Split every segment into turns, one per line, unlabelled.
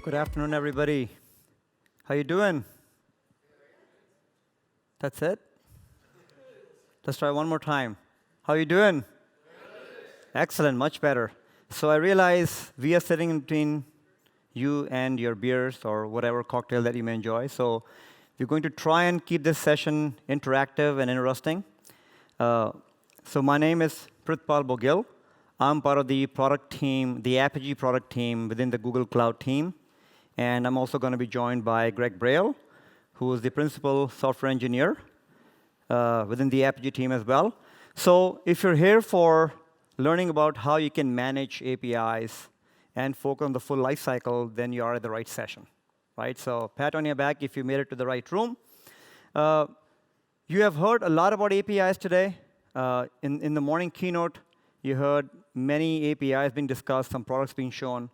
Good afternoon, everybody. How you doing? That's it? Let's try one more time. How you doing? Excellent, much better. So I realize we are sitting in between you and your beers or whatever cocktail that you may enjoy. So we're going to try and keep this session interactive and interesting. So my name is Prithpal Bhogill. I'm part of the product team, the Apigee product team within the Google Cloud team. And I'm also going to be joined by Greg Brail, who is the principal software engineer within the Apigee team as well. So if you're here for learning about how you can manage APIs and focus on the full lifecycle, then you are at the right session, right? So pat on your back if you made it to the right room. You have heard a lot about APIs today. In the morning keynote, you heard many APIs being discussed, some products being shown.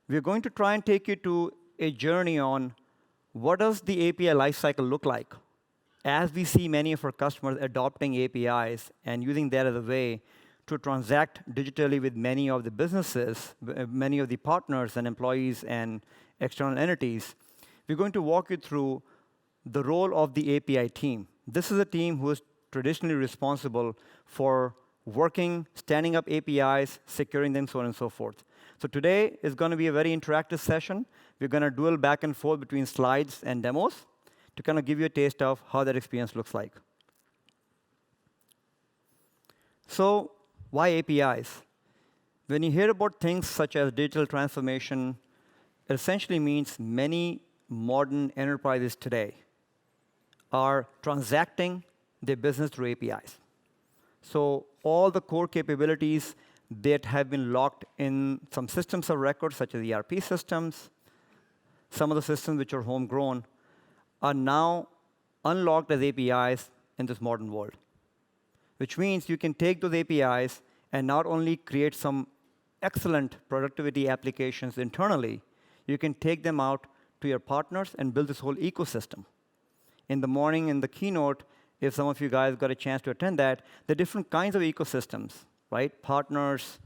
We're going to try and take you to a journey on what does the API lifecycle look like as we see many of our customers adopting APIs and using that as a way to transact digitally with many of the businesses, many of the partners and employees and external entities. We're going to walk you through the role of the API team. This is a team who is traditionally responsible for working, standing up APIs, securing them, so on and so forth. So today is going to be a very interactive session. We're going to duel back and forth between slides and demos to kind of give you a taste of how that experience looks like. So why APIs? When you hear about things such as digital transformation, it essentially means many modern enterprises today are transacting their business through APIs. So all the core capabilities that have been locked in some systems of record, such as ERP systems, some of the systems which are homegrown, are now unlocked as APIs in this modern world, which means you can take those APIs and not only create some excellent productivity applications internally, you can take them out to your partners and build this whole ecosystem. In the morning, in the keynote, if some of you guys got a chance to attend that, the different kinds of ecosystems, right? Partners,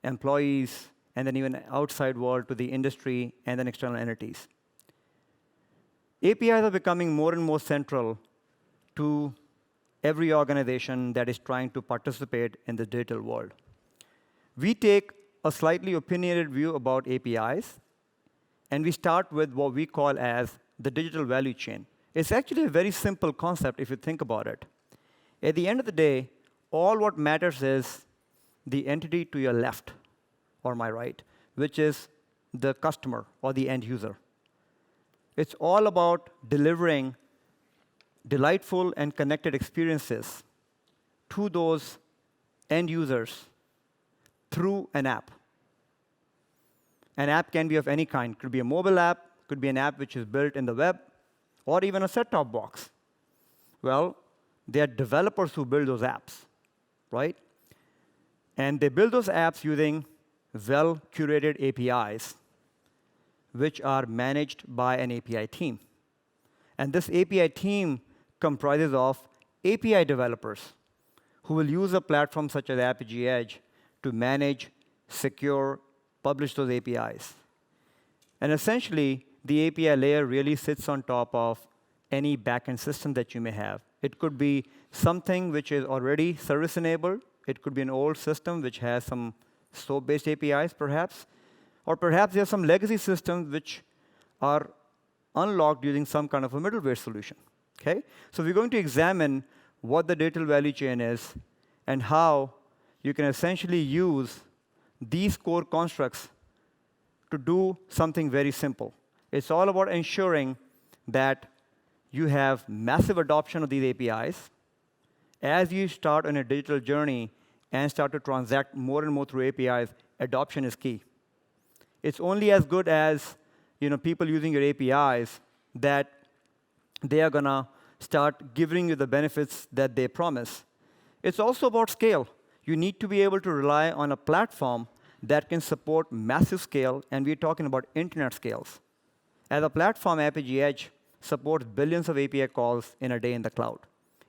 employees, and then even outside world to the industry and then external entities. APIs are becoming more and more central to every organization that is trying to participate in the digital world. We take a slightly opinionated view about APIs, and we start with what we call as the digital value chain. It's actually a very simple concept if you think about it. At the end of the day, all what matters is the entity to your left or my right, which is the customer or the end user. It's all about delivering delightful and connected experiences to those end users through an app. An app can be of any kind. It could be a mobile app, could be an app which is built in the web, or even a set-top box. Well, there are developers who build those apps, right? And they build those apps using well-curated APIs, which are managed by an API team. And this API team comprises of API developers who will use a platform such as Apigee Edge to manage, secure, publish those APIs. And essentially, the API layer really sits on top of any backend system that you may have. It could be something which is already service-enabled. It could be an old system which has some SOAP-based APIs, perhaps. Or perhaps there are some legacy systems which are unlocked using some kind of a middleware solution. Okay? So we're going to examine what the digital value chain is and how you can essentially use these core constructs to do something very simple. It's all about ensuring that you have massive adoption of these APIs. As you start on a digital journey and start to transact more and more through APIs, adoption is key. It's only as good as people using your APIs that they are going to start giving you the benefits that they promise. It's also about scale. You need to be able to rely on a platform that can support massive scale, and we're talking about internet scales. As a platform, Apigee Edge supports billions of API calls in a day in the cloud.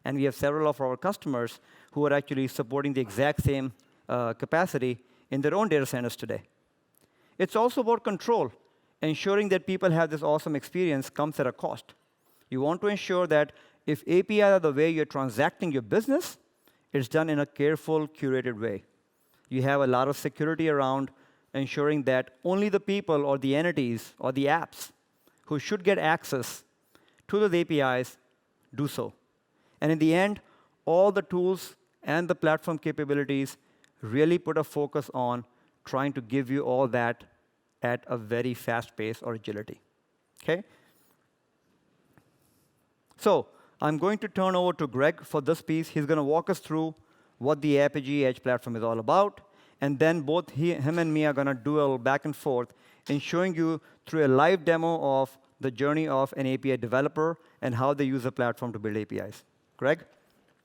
And we have several of our customers who are actually supporting the exact same capacity in their own data centers today. It's also about control. ensuring that people have this awesome experience comes at a cost. You want to ensure that if APIs are the way you're transacting your business, it's done in a careful, curated way. You have a lot of security around ensuring that only the people or the entities or the apps who should get access to those APIs do so. And in the end, all the tools and the platform capabilities really put a focus on trying to give you all that at a very fast pace or agility. Okay? So I'm going to turn over to Greg for this piece. He's going to walk us through what the Apigee Edge platform is all about. And then both him and me are going to duel back and forth in showing you through a live demo of the journey of an API developer and how they use the platform to build APIs. Greg?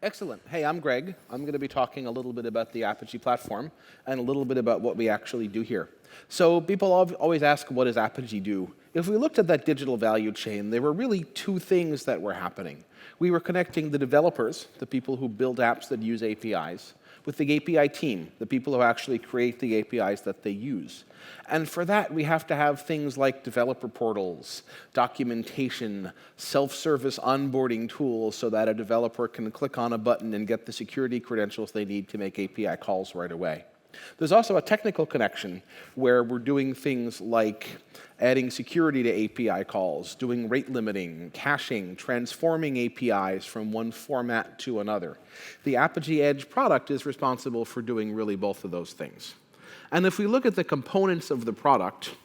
Excellent. Hey, I'm Greg. I'm going to be talking a little bit about the Apigee platform and a little bit about what we actually do here. So people always ask, what does Apigee do? If we looked at that digital value chain, there were really two things that were happening. We were connecting the developers, the people who build apps that use APIs, with the API team, the people who actually create the APIs that they use. And for that, we have to have things like developer portals, documentation, self-service onboarding tools so that a developer can click on a button and get the security credentials they need to make API calls right away. There's also a technical connection where we're doing things like adding security to API calls, doing rate limiting, caching, transforming APIs from one format to another. The Apigee Edge product is responsible for doing really both of those things. And if we look at the components of the product,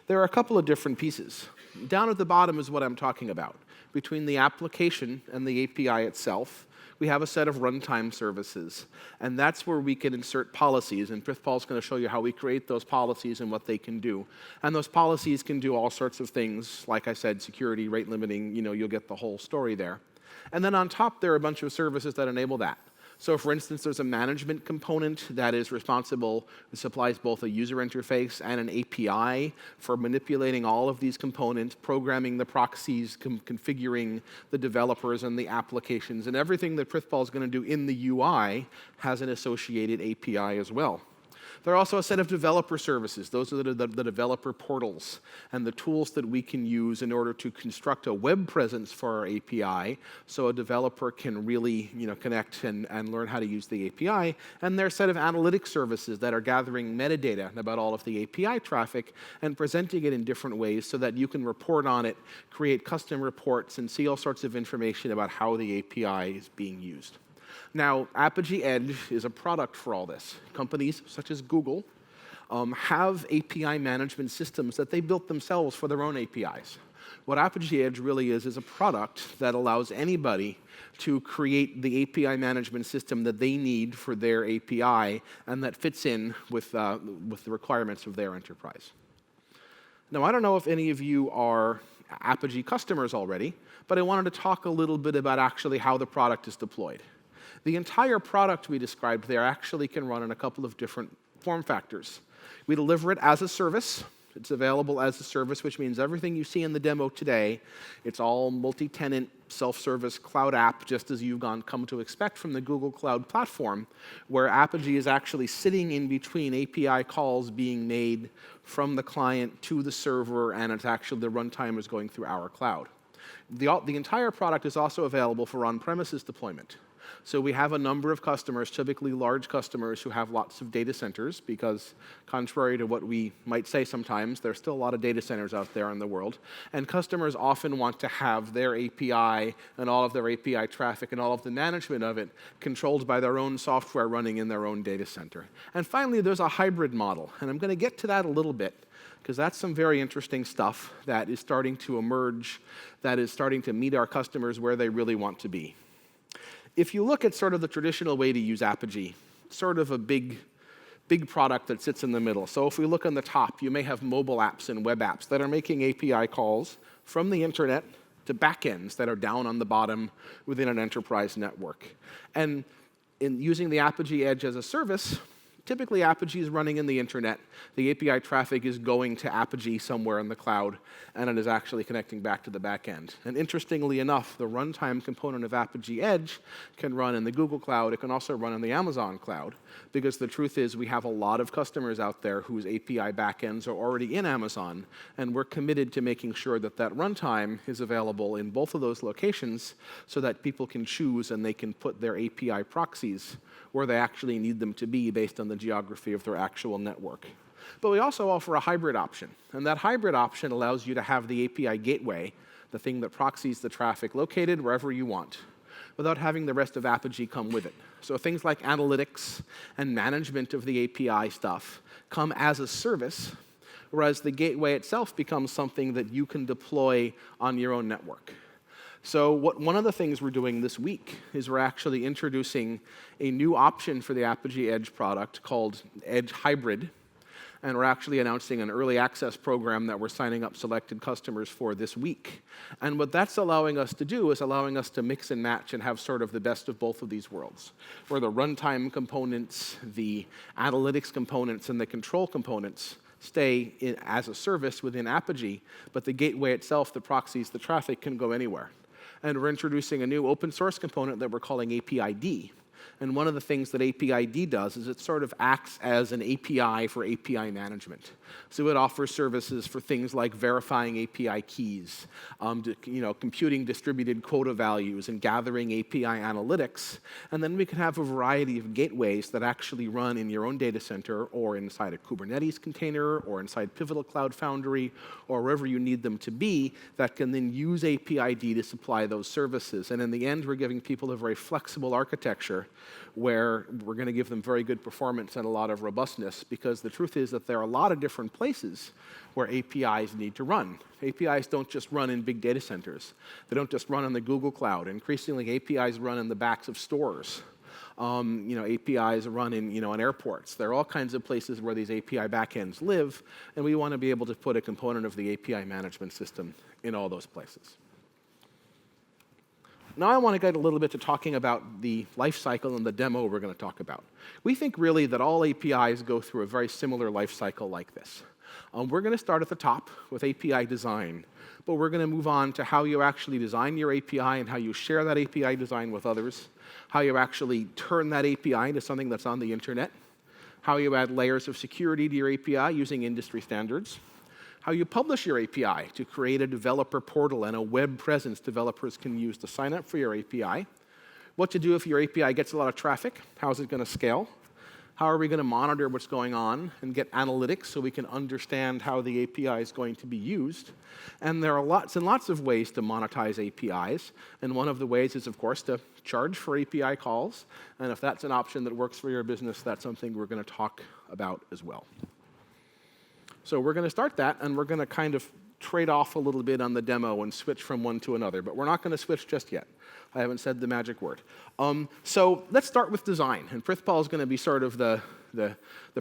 there are a couple of different pieces. Down at the bottom is what I'm talking about. Between the application and the API itself, we have a set of runtime services. And that's where we can insert policies. And Prithpal's going to show you how we create those policies and what they can do. And those policies can do all sorts of things. Like I said, security, rate limiting, you'll get the whole story there. And then on top, there are a bunch of services that enable that. So for instance, there's a management component that is responsible, it supplies both a user interface and an API for manipulating all of these components, programming the proxies, configuring the developers and the applications, and everything that Prithpal is going to do in the UI has an associated API as well. There are also a set of developer services. Those are the developer portals and the tools that we can use in order to construct a web presence for our API so a developer can really connect and learn how to use the API. And there are a set of analytics services that are gathering metadata about all of the API traffic and presenting it in different ways so that you can report on it, create custom reports, and see all sorts of information about how the API is being used. Now, Apigee Edge is a product for all this. Companies such as Google have API management systems that they built themselves for their own APIs. What Apigee Edge really is a product that allows anybody to create the API management system that they need for their API and that fits in with the requirements of their enterprise. Now, I don't know if any of you are Apigee customers already, but I wanted to talk a little bit about actually how the product is deployed. The entire product we described there actually can run in a couple of different form factors. We deliver it as a service. It's available as a service, which means everything you see in the demo today, it's all multi-tenant, self-service cloud app, just as you've come to expect from the Google Cloud Platform, where Apigee is actually sitting in between API calls being made from the client to the server, and it's actually the runtime is going through our cloud. The entire product is also available for on-premises deployment. So we have a number of customers, typically large customers, who have lots of data centers because, contrary to what we might say sometimes, there's still a lot of data centers out there in the world. And customers often want to have their API and all of their API traffic and all of the management of it controlled by their own software running in their own data center. And finally, there's a hybrid model. And I'm going to get to that a little bit, because that's some very interesting stuff that is starting to emerge, that is starting to meet our customers where they really want to be. If you look at sort of the traditional way to use Apigee, sort of a big product that sits in the middle. So if we look on the top, you may have mobile apps and web apps that are making API calls from the internet to backends that are down on the bottom within an enterprise network. And in using the Apigee Edge as a service, typically Apigee is running in the internet. The API traffic is going to Apigee somewhere in the cloud, and it is actually connecting back to the back end. And interestingly enough, the runtime component of Apigee Edge can run in the Google Cloud. It can also run in the Amazon Cloud, because the truth is we have a lot of customers out there whose API backends are already in Amazon, and we're committed to making sure that that runtime is available in both of those locations so that people can choose and they can put their API proxies where they actually need them to be based on the geography of their actual network. But we also offer a hybrid option, and that hybrid option allows you to have the API gateway, the thing that proxies the traffic, located wherever you want, without having the rest of Apigee come with it. So things like analytics and management of the API stuff come as a service, whereas the gateway itself becomes something that you can deploy on your own network. So one of the things we're doing this week is we're actually introducing a new option for the Apigee Edge product called Edge Hybrid. And we're actually announcing an early access program that we're signing up selected customers for this week. And what that's allowing us to do is allowing us to mix and match and have sort of the best of both of these worlds, where the runtime components, the analytics components, and the control components stay as a service within Apigee, but the gateway itself, the proxies, the traffic, can go anywhere. And we're introducing a new open source component that we're calling APID. And one of the things that APID does is it sort of acts as an API for API management. So it offers services for things like verifying API keys, computing distributed quota values, and gathering API analytics. And then we can have a variety of gateways that actually run in your own data center or inside a Kubernetes container or inside Pivotal Cloud Foundry or wherever you need them to be that can then use APID to supply those services. And in the end, we're giving people a very flexible architecture where we're going to give them very good performance and a lot of robustness, because the truth is that there are a lot of different places where APIs need to run. APIs don't just run in big data centers. They don't just run on the Google Cloud. Increasingly, APIs run in the backs of stores. APIs run in airports. There are all kinds of places where these API backends live, and we want to be able to put a component of the API management system in all those places. Now I want to get a little bit to talking about the lifecycle and the demo we're going to talk about. We think really that all APIs go through a very similar lifecycle like this. We're going to start at the top with API design, but we're going to move on to how you actually design your API and how you share that API design with others, how you actually turn that API into something that's on the internet, how you add layers of security to your API using industry standards, how you publish your API to create a developer portal and a web presence developers can use to sign up for your API, what to do if your API gets a lot of traffic, how is it going to scale, how are we going to monitor what's going on and get analytics so we can understand how the API is going to be used. And there are lots and lots of ways to monetize APIs, and one of the ways is, of course, to charge for API calls, and if that's an option that works for your business, that's something we're going to talk about as well. So we're going to start that, and we're going to kind of trade off a little bit on the demo and switch from one to another, but we're not going to switch just yet. I haven't said the magic word. So let's start with design, and Prithpal is going to be sort of the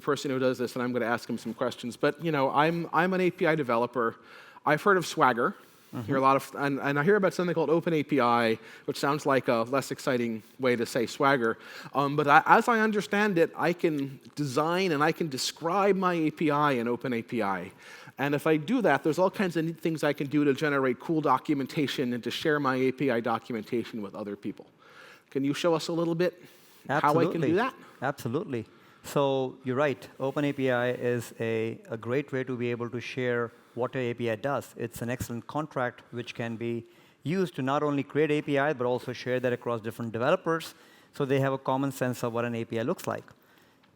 person who does this, and I'm going to ask him some questions. But I'm an API developer. I've heard of Swagger. Hear a lot of, and I hear about something called Open API, which sounds like a less exciting way to say Swagger. But as I understand it, I can design and I can describe my API in Open API. And if I do that, there's all kinds of neat things I can do to generate cool documentation and to share my API documentation with other people. Can you show us a little bit how I can do that?
Absolutely. So you're right. Open API is a great way to be able to share what your API does. It's an excellent contract which can be used to not only create APIs, but also share that across different developers so they have a common sense of what an API looks like.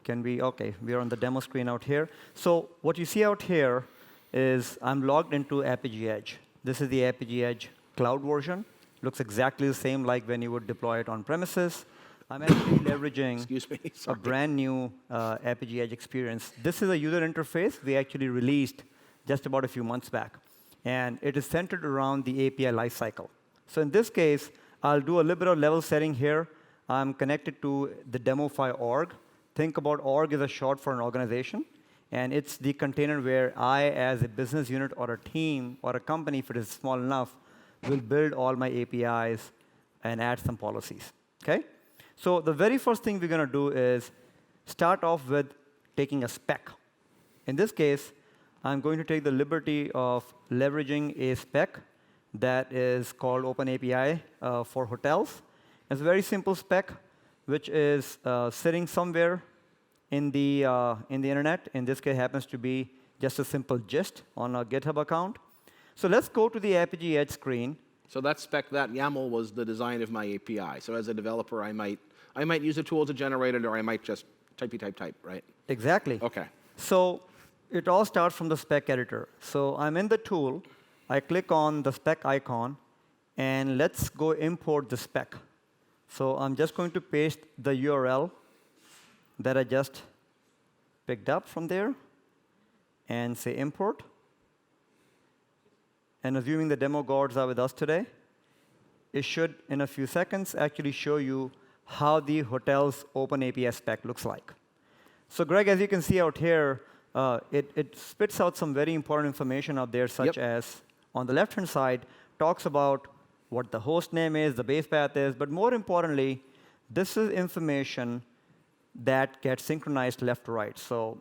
Okay, we're on the demo screen out here. So what you see out here is I'm logged into Apigee Edge. This is the Apigee Edge cloud version. Looks exactly the same like when you would deploy it on premises. I'm actually leveraging a brand new Apigee Edge experience. This is a user interface we actually released just about a few months back. And it is centered around the API lifecycle. So in this case, I'll do a little bit of level setting here. I'm connected to the Demofy org. Think about org as a short for an organization. And it's the container where I, as a business unit or a team or a company, if it is small enough, will build all my APIs and add some policies. Okay? So the very first thing we're going to do is start off with taking a spec. In this case, I'm going to take the liberty of leveraging a spec that is called OpenAPI for hotels. It's a very simple spec, which is sitting somewhere in the internet. In this case, happens to be just a simple gist on a GitHub account. So let's go to the Apigee Edge screen.
So that spec, that YAML was the design of my API. So as a developer, I might use a tool to generate it, or I might just type, right?
Exactly.
OK.
So it all starts from the spec editor. So I'm in the tool. I click on the spec icon, and let's go import the spec. So I'm just going to paste the URL that I just picked up from there and say import. And assuming the demo gods are with us today, it should, in a few seconds, actually show you how the hotel's OpenAPI spec looks like. So Greg, as you can see out here, it spits out some very important information out there, such as, on the left-hand side, talks about what the host name is, the base path is, but more importantly, this is information that gets synchronized left to right. So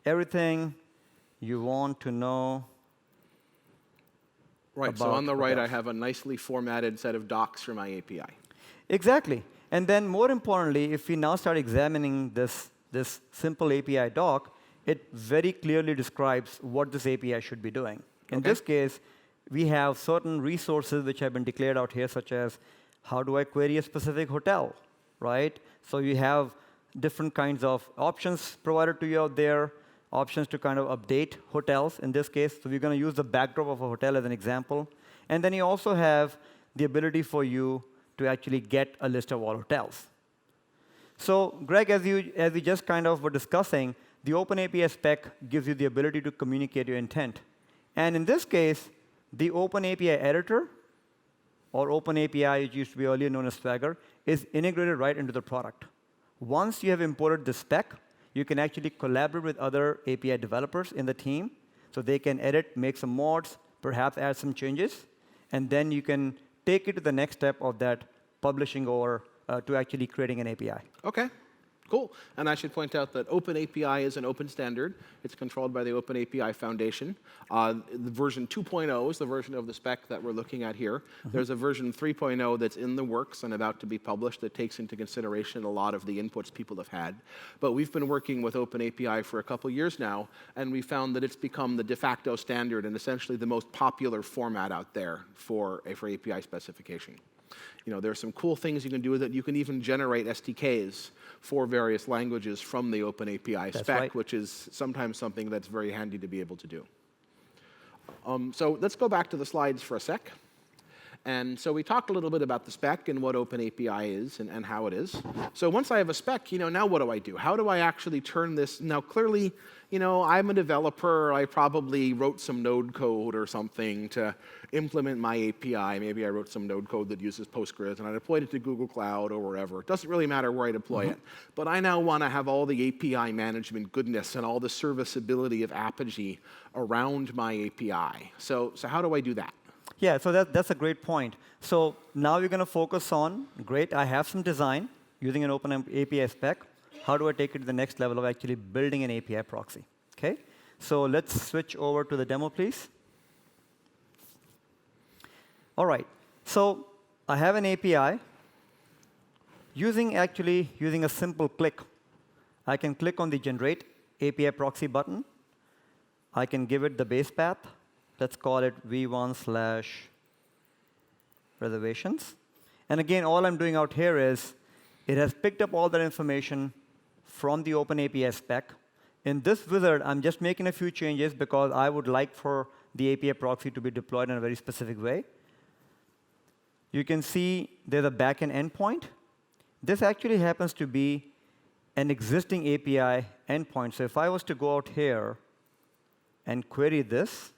everything you want to know.
Right, so on the right, I have a nicely formatted set of docs for my API.
Exactly. And then more importantly, if we now start examining this simple API doc, it very clearly describes what this API should be doing. In this case, we have certain resources which have been declared out here, such as how do I query a specific hotel, right? So you have different kinds of options provided to you out there, options to kind of update hotels in this case. So we're going to use the backdrop of a hotel as an example. And then you also have the ability for you to actually get a list of all hotels. So Greg, as we just kind of were discussing, the OpenAPI spec gives you the ability to communicate your intent. And in this case, the OpenAPI editor, or OpenAPI, it used to be earlier known as Swagger, is integrated right into the product. Once you have imported the spec, you can actually collaborate with other API developers in the team, so they can edit, make some mods, perhaps add some changes, and then you can take it to the next step of that publishing or to actually creating an API.
OK, cool. And I should point out that OpenAPI is an open standard. It's controlled by the OpenAPI Foundation. The version 2.0 is the version of the spec that we're looking at here. There's a version 3.0 that's in the works and about to be published that takes into consideration a lot of the inputs people have had. But we've been working with OpenAPI for a couple years now, and we found that it's become the de facto standard and essentially the most popular format out there for API specification. You know, there are some cool things you can do with it. You can even generate SDKs for various languages from the OpenAPI spec, which is sometimes something that's very handy to be able to do. So let's go back to the slides for a sec. And so we talked a little bit about the spec and what OpenAPI is and how it is. So once I have a spec, now what do I do? How do I actually turn this? Now, clearly, I'm a developer. I probably wrote some Node code or something to implement my API. Maybe I wrote some Node code that uses Postgres, and I deployed it to Google Cloud or wherever. It doesn't really matter where I deploy it. But I now want to have all the API management goodness and all the serviceability of Apigee around my API. So how do I do that?
Yeah, so that's a great point. So now we're going to focus on, great, I have some design using an OpenAPI spec. How do I take it to the next level of actually building an API proxy? Okay, so let's switch over to the demo, please. All right, so I have an API. Using a simple click, I can click on the Generate API Proxy button. I can give it the base path. Let's call it v1/reservations. And again, all I'm doing out here is it has picked up all that information from the OpenAPI spec. In this wizard, I'm just making a few changes because I would like for the API proxy to be deployed in a very specific way. You can see there's a backend endpoint. This actually happens to be an existing API endpoint. So if I was to go out here and query this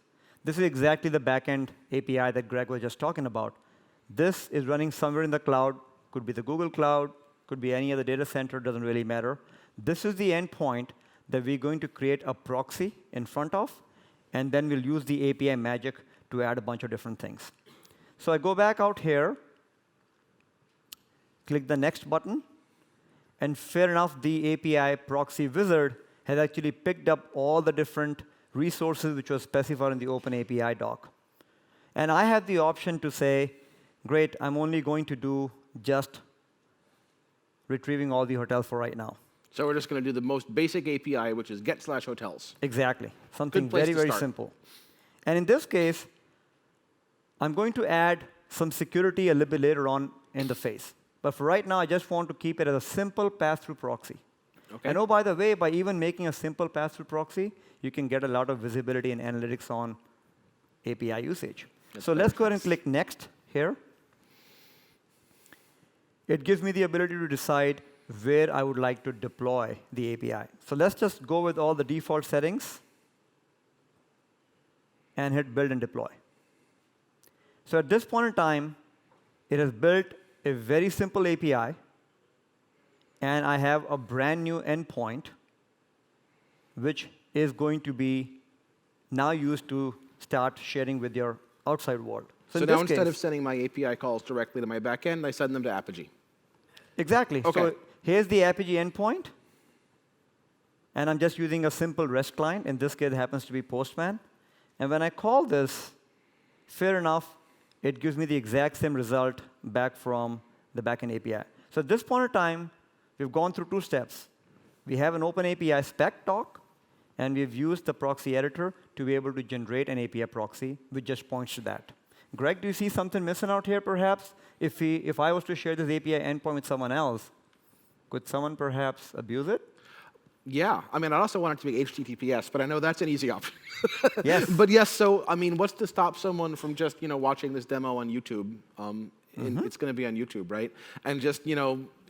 is exactly the backend API that Greg was just talking about. This is running somewhere in the cloud. Could be the Google Cloud, could be any other data center, doesn't really matter. This is the endpoint that we're going to create a proxy in front of, and then we'll use the API magic to add a bunch of different things. So I go back out here, click the next button, and fair enough, the API proxy wizard has actually picked up all the different resources which were specified in the Open API doc. And I have the option to say, great, I'm only going to do just retrieving all the hotels for right now.
So we're just going to do the most basic API, which is get/hotels.
Exactly. Something
Good place
very,
to
very
start.
simple. And in this case, I'm going to add some security a little bit later on in the phase. But for right now, I just want to keep it as a simple pass-through proxy.
Okay.
And oh, by the way, by even making a simple pass-through proxy, you can get a lot of visibility and analytics on API usage. So let's go ahead and click Next here. It gives me the ability to decide where I would like to deploy the API. So let's just go with all the default settings and hit Build and Deploy. So at this point in time, it has built a very simple API, and I have a brand new endpoint, which is going to be now used to start sharing with your outside world.
So
in
now
this
instead
case,
of sending my API calls directly to my backend, I send them to Apigee.
exactly.
Okay.
So here's the Apigee endpoint, and I'm just using a simple REST client. In this case, it happens to be Postman. And when I call this, fair enough, it gives me the exact same result back from the backend API. So at this point in time, we've gone through 2 steps. We have an Open API spec doc, and we've used the proxy editor to be able to generate an API proxy, which just points to that. Greg, do you see something missing out here, perhaps? If I was to share this API endpoint with someone else, could someone perhaps abuse it?
Yeah, I mean, I also want it to be HTTPS, but I know that's an easy option.
Yes.
But yes, so I mean, what's to stop someone from just watching this demo on YouTube? It's going to be on YouTube, right? And just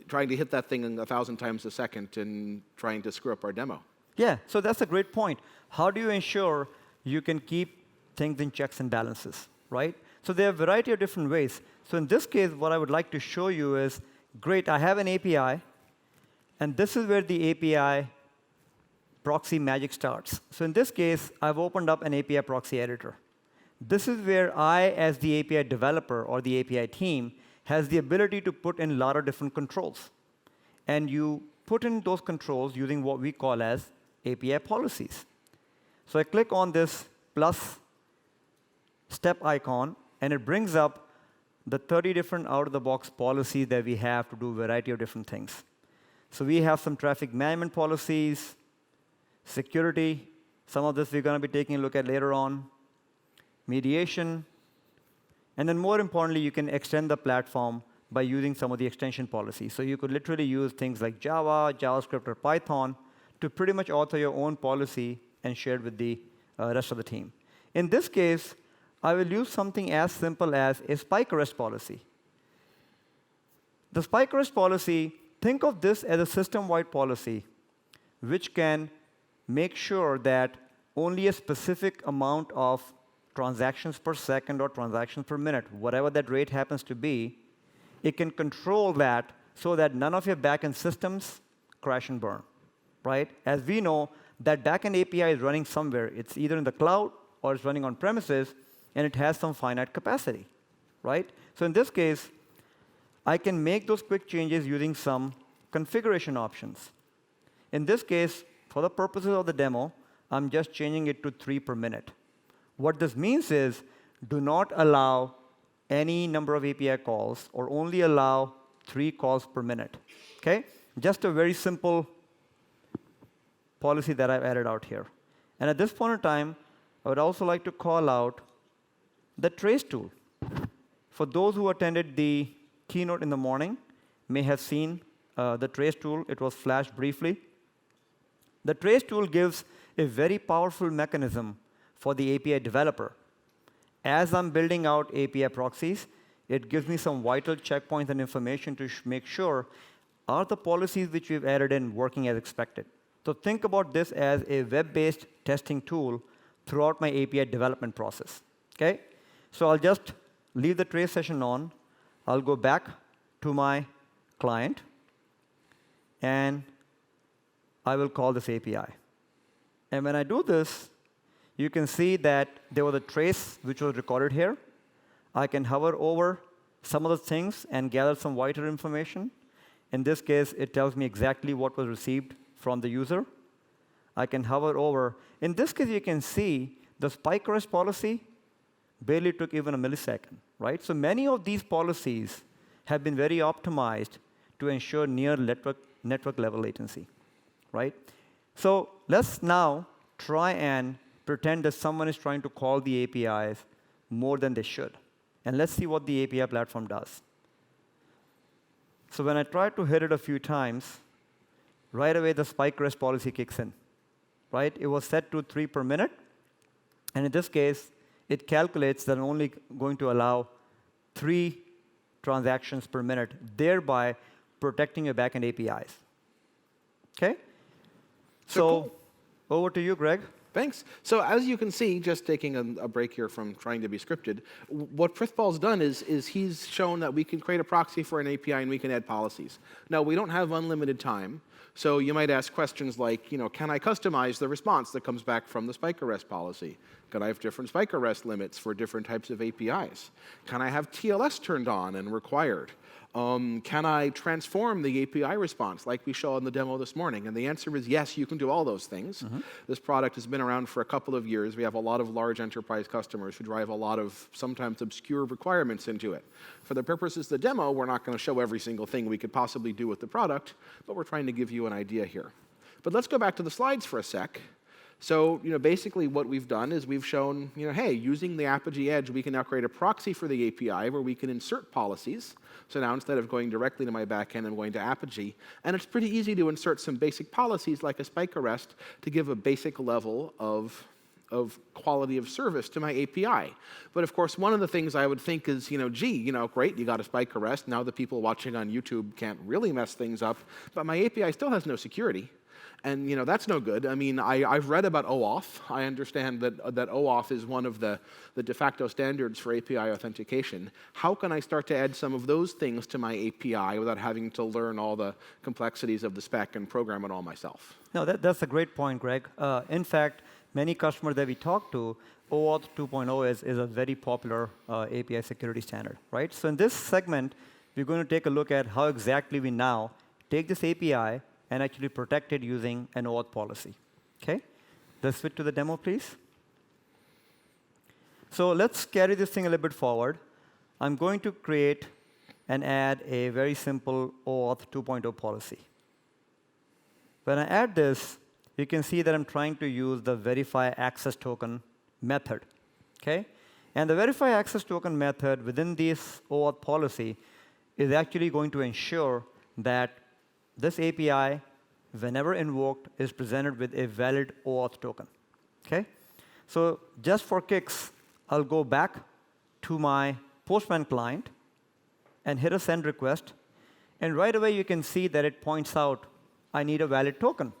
trying to hit that thing 1,000 times a second and trying to screw up our demo.
Yeah, so that's a great point. How do you ensure you can keep things in checks and balances, right? So there are a variety of different ways. So in this case, what I would like to show you is, great, I have an API, and this is where the API proxy magic starts. So in this case, I've opened up an API proxy editor. This is where I, as the API developer or the API team, has the ability to put in a lot of different controls. And you put in those controls using what we call as API policies. So I click on this plus step icon, and it brings up the 30 different out-of-the-box policies that we have to do a variety of different things. So we have some traffic management policies, security. Some of this we're going to be taking a look at later on. Mediation. And then more importantly, you can extend the platform by using some of the extension policies. So you could literally use things like Java, JavaScript, or Python to pretty much author your own policy and share it with the rest of the team. In this case, I will use something as simple as a spike arrest policy. The spike arrest policy, think of this as a system-wide policy which can make sure that only a specific amount of transactions per second or transactions per minute, whatever that rate happens to be, it can control that so that none of your backend systems crash and burn, right? As we know, that backend API is running somewhere. It's either in the cloud or it's running on premises, and it has some finite capacity, right? So in this case, I can make those quick changes using some configuration options. In this case, for the purposes of the demo, I'm just changing it to 3 per minute. What this means is, do not allow any number of API calls, or only allow 3 calls per minute, okay? Just a very simple policy that I've added out here. And at this point in time, I would also like to call out the trace tool. For those who attended the keynote in the morning, may have seen the trace tool. It was flashed briefly. The trace tool gives a very powerful mechanism for the API developer. As I'm building out API proxies, it gives me some vital checkpoints and information to make sure, are the policies which we've added in working as expected? So think about this as a web-based testing tool throughout my API development process, okay? So I'll just leave the trace session on. I'll go back to my client, and I will call this API. And when I do this, you can see that there was a trace which was recorded here. I can hover over some of the things and gather some vital information. In this case, it tells me exactly what was received from the user. I can hover over. In this case, you can see the spike arrest policy barely took even a millisecond, right? So many of these policies have been very optimized to ensure near network level latency, right? So let's now try and pretend that someone is trying to call the APIs more than they should. And let's see what the API platform does. So when I try to hit it a few times, right away the spike arrest policy kicks in, right? It was set to 3 per minute. And in this case, it calculates that I'm only going to allow 3 transactions per minute, thereby protecting your backend APIs. OK? So
cool.
Over to you, Greg.
Thanks. So as you can see, just taking a break here from trying to be scripted, what Prithpal's done is he's shown that we can create a proxy for an API and we can add policies. Now, we don't have unlimited time. So you might ask questions like, can I customize the response that comes back from the spike arrest policy? Can I have different spike arrest limits for different types of APIs? Can I have TLS turned on and required? Can I transform the API response like we saw in the demo this morning? And the answer is yes, you can do all those things. This product has been around for a couple of years. We have a lot of large enterprise customers who drive a lot of sometimes obscure requirements into it. For the purposes of the demo, we're not going to show every single thing we could possibly do with the product, but we're trying to give you an idea here. But let's go back to the slides for a sec. So, basically what we've done is we've shown, hey, using the Apigee Edge, we can now create a proxy for the API where we can insert policies. So now instead of going directly to my backend, I'm going to Apigee. And it's pretty easy to insert some basic policies like a spike arrest to give a basic level of quality of service to my API. But of course, one of the things I would think is, great, you got a spike arrest. Now the people watching on YouTube can't really mess things up. But my API still has no security. And that's no good. I mean, I've read about OAuth. I understand that OAuth is one of the de facto standards for API authentication. How can I start to add some of those things to my API without having to learn all the complexities of the spec and program it all myself?
No, that's a great point, Greg. In fact, many customers that we talk to, OAuth 2.0 is a very popular API security standard, right? So in this segment, we're going to take a look at how exactly we now take this API and actually protect it using an OAuth policy. OK? Let's switch to the demo, please. So let's carry this thing a little bit forward. I'm going to create and add a very simple OAuth 2.0 policy. When I add this, you can see that I'm trying to use the verify access token method. OK? And the verify access token method within this OAuth policy is actually going to ensure that this API, whenever invoked, is presented with a valid OAuth token. Okay? So just for kicks, I'll go back to my Postman client and hit a send request. And right away, you can see that it points out, I need a valid token.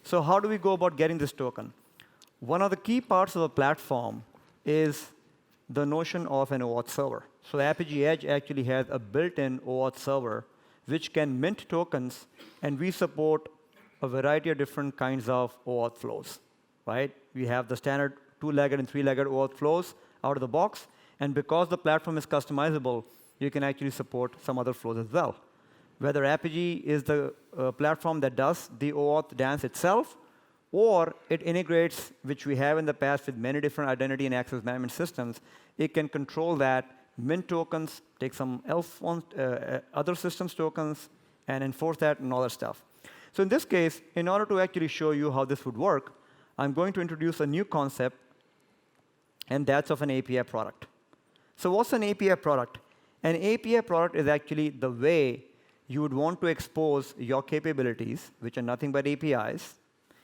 So how do we go about getting this token? One of the key parts of the platform is the notion of an OAuth server. So Apigee Edge actually has a built-in OAuth server which can mint tokens, and we support a variety of different kinds of OAuth flows, right? We have the standard 2-legged and 3-legged OAuth flows out of the box, and because the platform is customizable, you can actually support some other flows as well. Whether Apigee is the platform that does the OAuth dance itself, or it integrates, which we have in the past with many different identity and access management systems, it can control that, mint tokens, take some else other systems tokens, and enforce that and all that stuff. So in this case, in order to actually show you how this would work, I'm going to introduce a new concept, and that's of an API product. So what's an API product? An API product is actually the way you would want to expose your capabilities, which are nothing but APIs,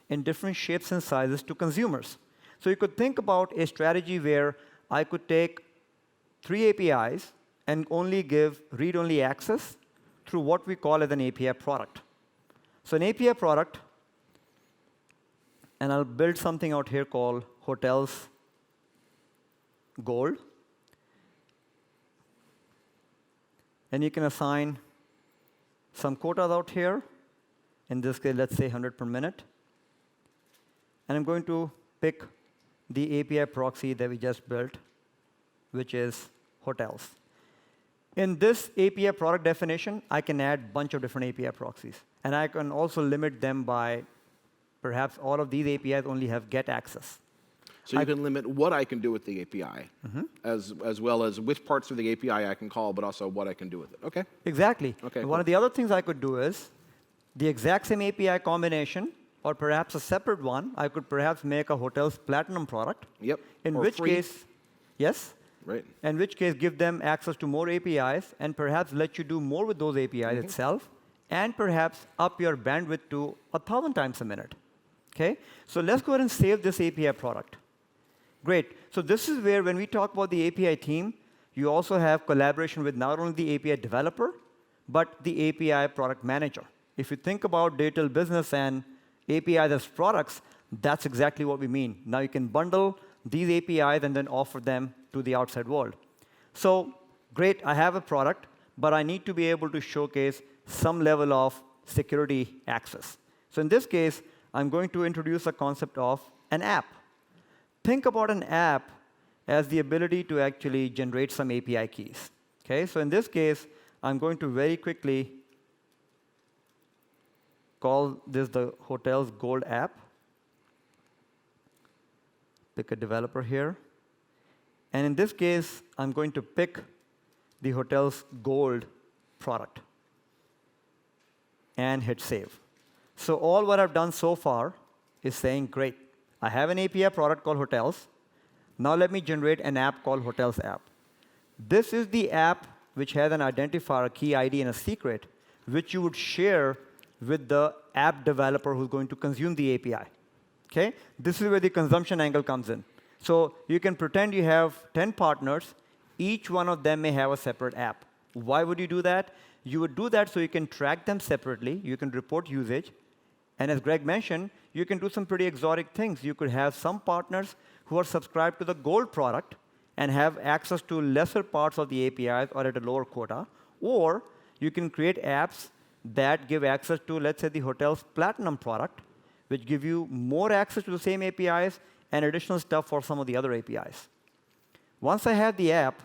in different shapes and sizes to consumers. So you could think about a strategy where I could take 3 APIs and only give read-only access through what we call as an API product. So an API product, and I'll build something out here called Hotels Gold. And you can assign some quotas out here. In this case, let's say 100 per minute. And I'm going to pick the API proxy that we just built, which is hotels. In this API product definition, I can add a bunch of different API proxies. And I can also limit them by Perhaps all of these APIs only have GET access.
So you can limit what I can do with the API, as well as which parts of the API I can call, but also what I can do with it. Okay.
Exactly.
Okay,
One of the other things I could do is the exact same API combination, or perhaps a separate one. I could perhaps make a hotel's platinum product.
Yep.
In
or
which
free.
case, yes.
Right.
In which case, give them access to more APIs and perhaps let you do more with those APIs itself, and perhaps up your bandwidth to 1,000 times a minute. Okay? So let's go ahead and save this API product. Great. So this is where, when we talk about the API team, you also have collaboration with not only the API developer, but the API product manager. If you think about digital business and APIs as products, that's exactly what we mean. Now you can bundle these APIs and then offer them to the outside world. So great, I have a product, but I need to be able to showcase some level of security access. So in this case, I'm going to introduce a concept of an app. Think about an app as the ability to actually generate some API keys. Okay? So in this case, I'm going to very quickly call this the hotel's gold app. Pick a developer here. And in this case, I'm going to pick the hotel's gold product and hit save. So all what I've done so far is saying, great, I have an API product called hotels. Now let me generate an app called hotels app. This is the app which has an identifier, a key ID, and a secret, which you would share with the app developer who's going to consume the API. Okay? This is where the consumption angle comes in. So you can pretend you have 10 partners. Each one of them may have a separate app. Why would you do that? You would do that so you can track them separately. You can report usage. And as Greg mentioned, you can do some pretty exotic things. You could have some partners who are subscribed to the gold product and have access to lesser parts of the APIs or at a lower quota. Or you can create apps that give access to, let's say, the hotel's platinum product, which give you more access to the same APIs and additional stuff for some of the other APIs. Once I have the app,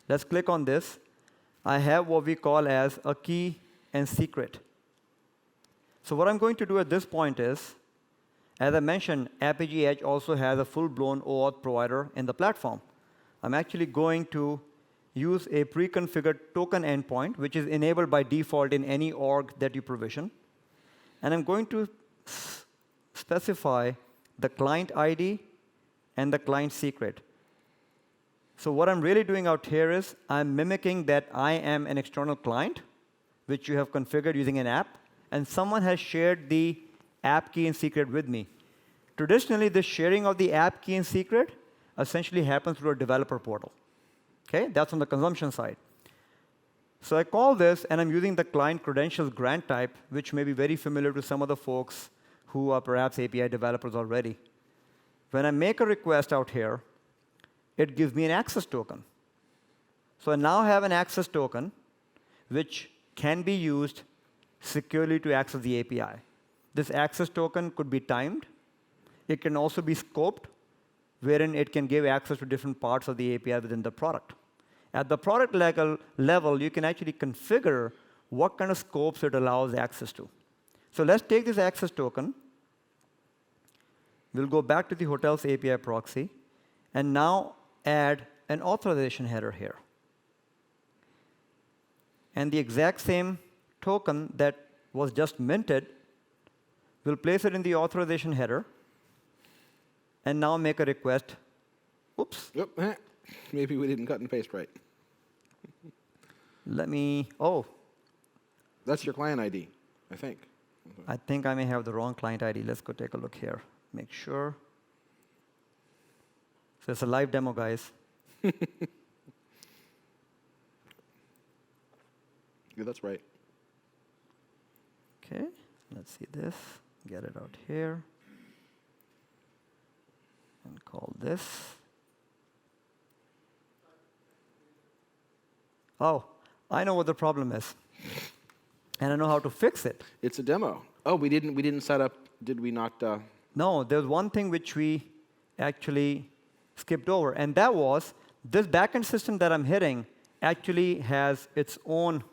let's click on this. I have what we call as a key and secret. So what I'm going to do at this point is, as I mentioned, Apigee Edge also has a full-blown OAuth provider in the platform. I'm actually going to use a pre-configured token endpoint, which is enabled by default in any org that you provision. And I'm going to specify the client ID and the client secret. So what I'm really doing out here is I'm mimicking that I am an external client, which you have configured using an app, and someone has shared the app key and secret with me. Traditionally, the sharing of the app key and secret essentially happens through a developer portal. Okay? That's on the consumption side. So I call this, and I'm using the client credentials grant type, which may be very familiar to some of the folks who are perhaps API developers already. When I make a request out here, it gives me an access token. So I now have an access token, which can be used securely to access the API. This access token could be timed. It can also be scoped, wherein it can give access to different parts of the API within the product. At the product level, you can actually configure what kind of scopes it allows access to. So let's take this access token. We'll go back to the hotel's API proxy, and now add an authorization header here. And the exact same token that was just minted, we'll place it in the authorization header, and now make a request. Oops.
Yep. Maybe we didn't cut and paste right.
Let me, oh.
That's your client ID, I think.
I think I may have the wrong client ID. Let's go take a look here. Make sure. So it's a live demo, guys.
Yeah, that's right.
OK, let's see this. Get it out here. And call this. Oh, I know what the problem is. And I know how to fix it.
It's a demo. Oh, we didn't set up, did we not?
No, there's one thing which we actually skipped over, and that was this backend system that I'm hitting actually has its own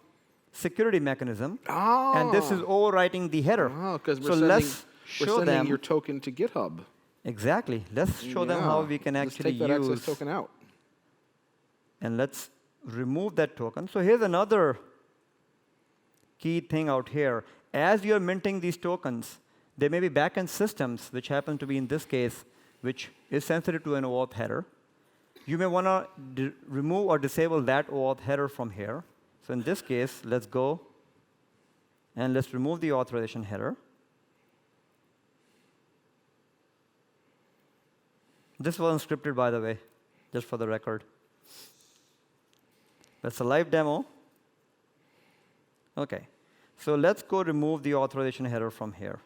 security mechanism,
Ah.
and this is overwriting the header.
Oh, because
so let's
we're
show
sending
them
your token to GitHub.
exactly. Let's show them how we can
Let's
actually
take that access
use,
token out.
and let's remove that token. So here's another key thing out here. As you're minting these tokens, there may be backend systems, which happen to be in this case, which is sensitive to an OAuth header. You may want to remove or disable that OAuth header from here. So in this case, let's go and let's remove the authorization header. This wasn't scripted, by the way, just for the record. That's a live demo. OK. So let's go remove the authorization header from here.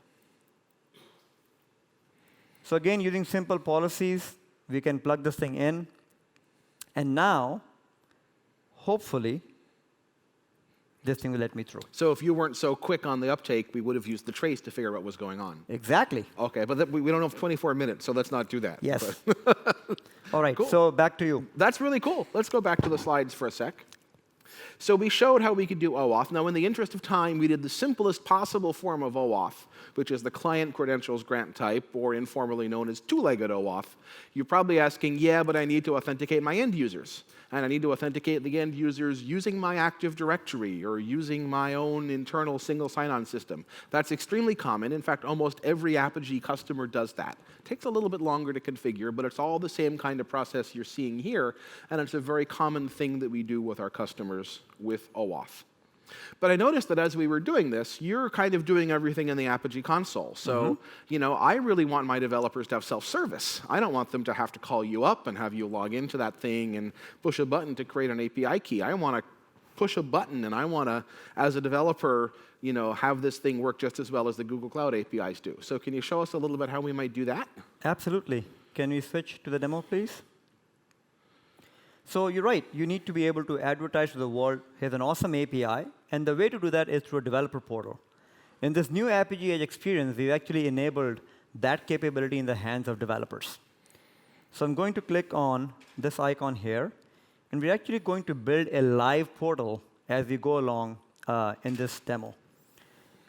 So again, using simple policies, we can plug this thing in. And now, hopefully, this thing will let me through.
So if you weren't so quick on the uptake, we would have used the trace to figure out what was going on.
Exactly.
OK, but we don't have 24 minutes, so let's not do that.
Yes. All right,
Cool.
so back to you.
That's really cool. Let's go back to the slides for a sec. So we showed how we could do OAuth. Now, in the interest of time, we did the simplest possible form of OAuth, which is the client credentials grant type, or informally known as two-legged OAuth. You're probably asking, yeah, but I need to authenticate my end users. And I need to authenticate the end users using my Active Directory or using my own internal single sign-on system. That's extremely common. In fact, almost every Apigee customer does that. It takes a little bit longer to configure, but it's all the same kind of process you're seeing here, and it's a very common thing that we do with our customers with OAuth. But I noticed that as we were doing this, you're kind of doing everything in the Apigee console. So, I really want my developers to have self-service. I don't want them to have to call you up and have you log into that thing and push a button to create an API key. I want to push a button, and I want to, as a developer, have this thing work just as well as the Google Cloud APIs do. So can you show us a little bit how we might do that?
Absolutely. Can we switch to the demo, please? So you're right. You need to be able to advertise to the world, here's an awesome API. And the way to do that is through a developer portal. In this new Apigee Edge experience, we've actually enabled that capability in the hands of developers. So I'm going to click on this icon here. And we're actually going to build a live portal as we go along in this demo.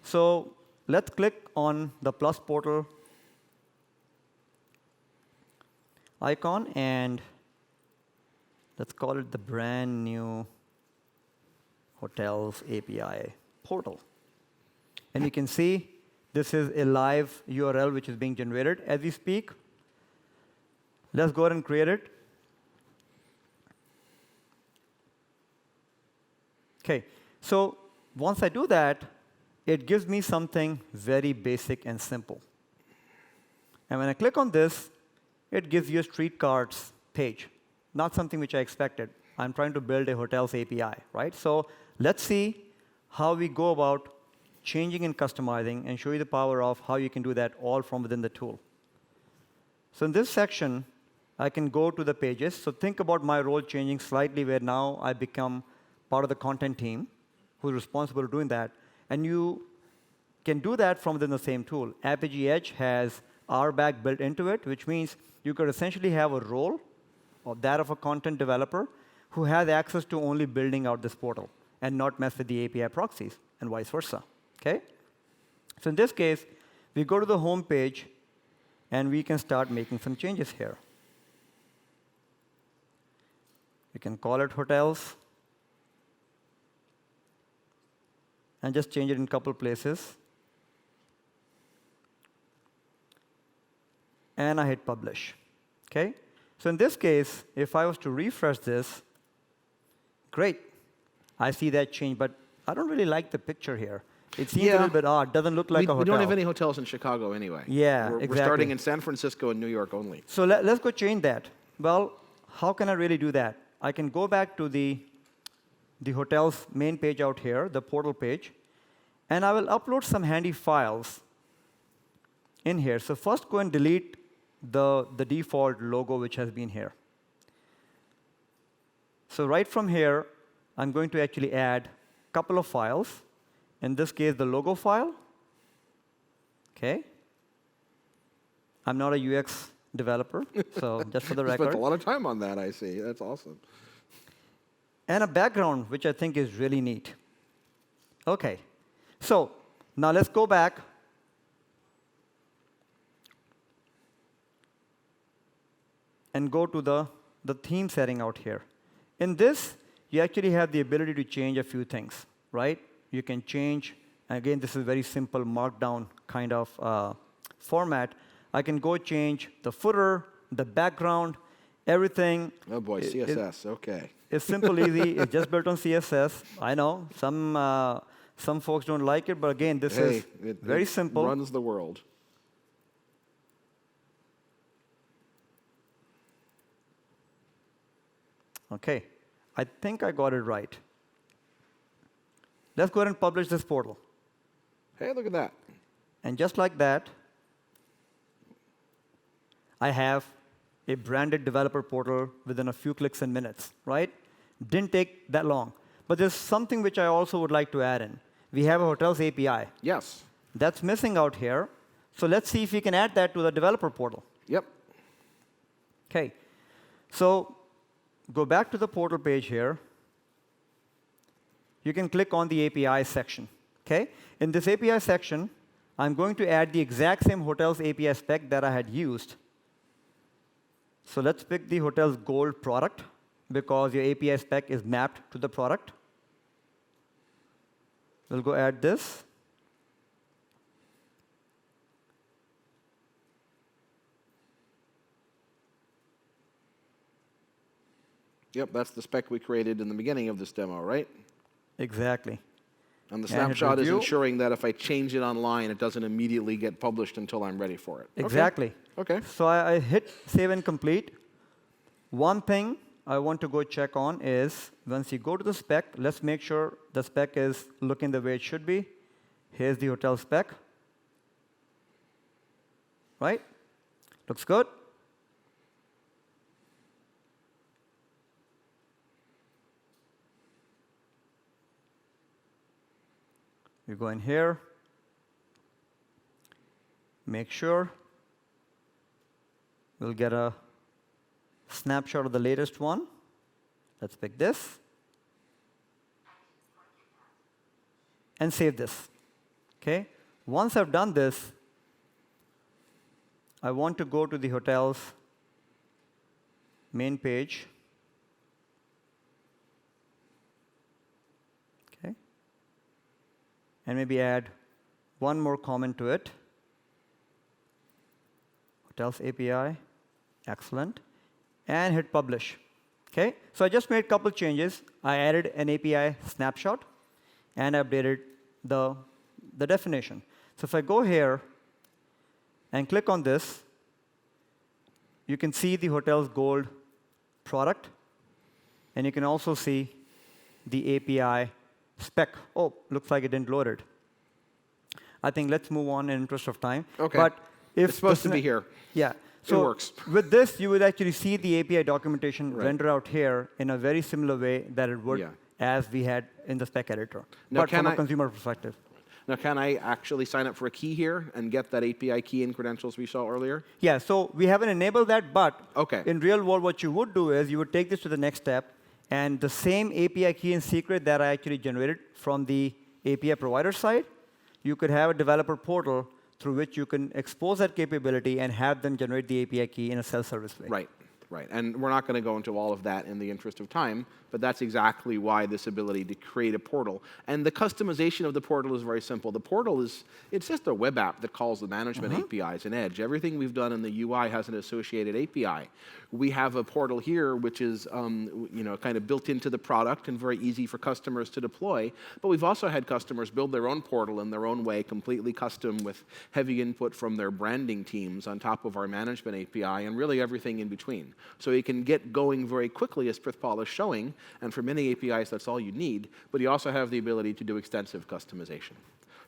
So let's click on the plus portal icon, and let's call it the brand new Hotels API portal. And you can see this is a live URL which is being generated as we speak. Let's go ahead and create it. OK, so once I do that, it gives me something very basic and simple. And when I click on this, it gives you a streetcards page, not something which I expected. I'm trying to build a hotels API, right? So let's see how we go about changing and customizing and show you the power of how you can do that all from within the tool. So in this section, I can go to the pages. So think about my role changing slightly, where now I become part of the content team who's responsible for doing that. And you can do that from within the same tool. Apigee Edge has RBAC built into it, which means you could essentially have a role of that of a content developer who has access to only building out this portal and not mess with the API proxies, and vice versa. Okay? So in this case, we go to the home page, and we can start making some changes here. We can call it hotels, and just change it in a couple places. And I hit publish. Okay? So in this case, if I was to refresh this, great. I see that change, but I don't really like the picture here. It seems a little bit odd. Doesn't look like a hotel.
We don't have any hotels in Chicago anyway.
Yeah,
exactly. We're starting in San Francisco and New York only.
So let's go change that. Well, how can I really do that? I can go back to the hotel's main page out here, the portal page, and I will upload some handy files in here. So first, go and delete the default logo which has been here. So right from here, I'm going to actually add a couple of files. In this case, the logo file. OK. I'm not a UX developer, so just for the record.
You spent a lot of time on that, I see. That's awesome.
And a background, which I think is really neat. OK. So now let's go back. And go to the theme setting out here. In this, you actually have the ability to change a few things, right? You can change, again, this is very simple markdown kind of format. I can go change the footer, the background, everything.
Oh boy, CSS, OK.
It's simple, easy. It's just built on CSS. I know some folks don't like it, but again, this is very simple.
It runs the world.
OK, I think I got it right. Let's go ahead and publish this portal.
Hey, look at that.
And just like that, I have a branded developer portal within a few clicks and minutes, right? Didn't take that long. But there's something which I also would like to add in. We have a hotels API.
Yes.
That's missing out here. So let's see if we can add that to the developer portal.
Yep.
OK. So go back to the portal page here. You can click on the API section. OK? In this API section, I'm going to add the exact same hotels API spec that I had used. So let's pick the hotels gold product, because your API spec is mapped to the product. We'll go add this.
Yep, that's the spec we created in the beginning of this demo, right?
Exactly.
And the snapshot is ensuring that if I change it online, it doesn't immediately get published until I'm ready for it.
Exactly.
OK.
So I hit save and complete. One thing I want to go check on is, once you go to the spec, let's make sure the spec is looking the way it should be. Here's the hotel spec. Right? Looks good. You go in here, make sure. We'll get a snapshot of the latest one. Let's pick this. And save this. OK? Once I've done this, I want to go to the hotel's main page. And maybe add one more comment to it. Hotels API, excellent. And hit publish. OK? So I just made a couple changes. I added an API snapshot, and I updated the definition. So if I go here and click on this, you can see the Hotels Gold product. And you can also see the API spec. Oh, looks like it didn't load it. I think let's move on in interest of time.
OK.
But if
it's supposed to be here.
Yeah.
So it works.
With this, you will actually see the API documentation render out here in a very similar way that it would as we had in the spec editor.
Now,
but from a consumer perspective.
Now, can I actually sign up for a key here and get that API key and credentials we saw earlier?
Yeah. So we haven't enabled that. But in real world, what you would do is you would take this to the next step. And the same API key and secret that I actually generated from the API provider side, you could have a developer portal through which you can expose that capability and have them generate the API key in a self-service way.
Right. Right. And we're not going to go into all of that in the interest of time, but that's exactly why this ability to create a portal. And the customization of the portal is very simple. The portal it's just a web app that calls the management APIs in Edge. Everything we've done in the UI has an associated API. We have a portal here which is kind of built into the product and very easy for customers to deploy. But we've also had customers build their own portal in their own way, completely custom with heavy input from their branding teams on top of our management API and really everything in between. So you can get going very quickly, as Prithpal is showing, and for many APIs, that's all you need, but you also have the ability to do extensive customization.